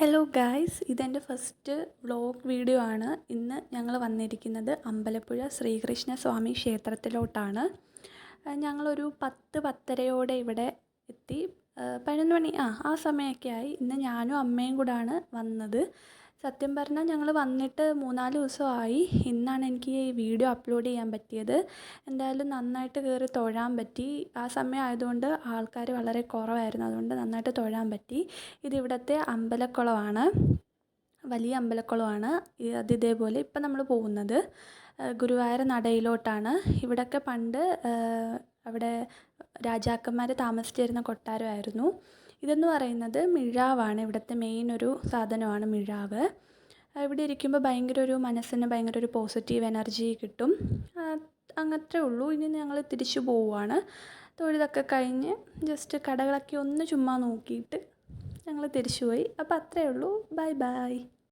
Hello guys, ഇതെൻ്റെ first vlog video ആണ്. ഇന്ന് ഞങ്ങൾ വന്നിരിക്കുന്നത് അമ്പലപ്പുഴ ശ്രീകൃഷ്ണ സ്വാമി ക്ഷേത്രത്തിലോട്ടാണ്. ഞങ്ങളൊരു 10-10:30 ഇവിടെ എത്തി. 11 മണി ആ സമയമൊക്കെ ആയി. ഇന്ന് ഞാനും അമ്മയും കൂടാണ് വന്നത്. സത്യം പറഞ്ഞാൽ ഞങ്ങൾ വന്നിട്ട് 3-4 ദിവസമായി. ഇന്നാണ് എനിക്ക് ഈ വീഡിയോ അപ്ലോഡ് ചെയ്യാൻ പറ്റിയത്. എന്തായാലും നന്നായിട്ട് കയറി തൊഴാൻ പറ്റി. ആ സമയം ആയതുകൊണ്ട് ആൾക്കാർ വളരെ കുറവായിരുന്നു, അതുകൊണ്ട് നന്നായിട്ട് തൊഴാൻ പറ്റി. ഇതിവിടുത്തെ അമ്പലക്കുളമാണ്, വലിയ അമ്പലക്കുളമാണ്. ഇതേപോലെ ഇപ്പം നമ്മൾ പോകുന്നത് ഗുരുവായൂർ നടയിലോട്ടാണ്. ഇവിടെയൊക്കെ പണ്ട് അവിടെ രാജാക്കന്മാർ താമസിച്ചിരുന്ന കൊട്ടാരമായിരുന്നു. ഇതെന്ന് പറയുന്നത് മിഴാവാണ്. ഇവിടുത്തെ മെയിൻ ഒരു സാധനമാണ് മിഴാവ്. ഇവിടെ ഇരിക്കുമ്പോൾ മനസ്സിന് ഭയങ്കര ഒരു പോസിറ്റീവ് എനർജി കിട്ടും. അങ്ങനത്രേ ഉള്ളൂ. ഇനി ഞങ്ങൾ തിരിച്ചു പോവുകയാണ്. തൊഴുതൊക്കെ കഴിഞ്ഞ് ജസ്റ്റ് കടകളൊക്കെ ഒന്ന് ചുമ്മാ നോക്കിയിട്ട് ഞങ്ങൾ തിരിച്ചു പോയി. അപ്പോൾ അത്രയേ ഉള്ളൂ. Bye bye.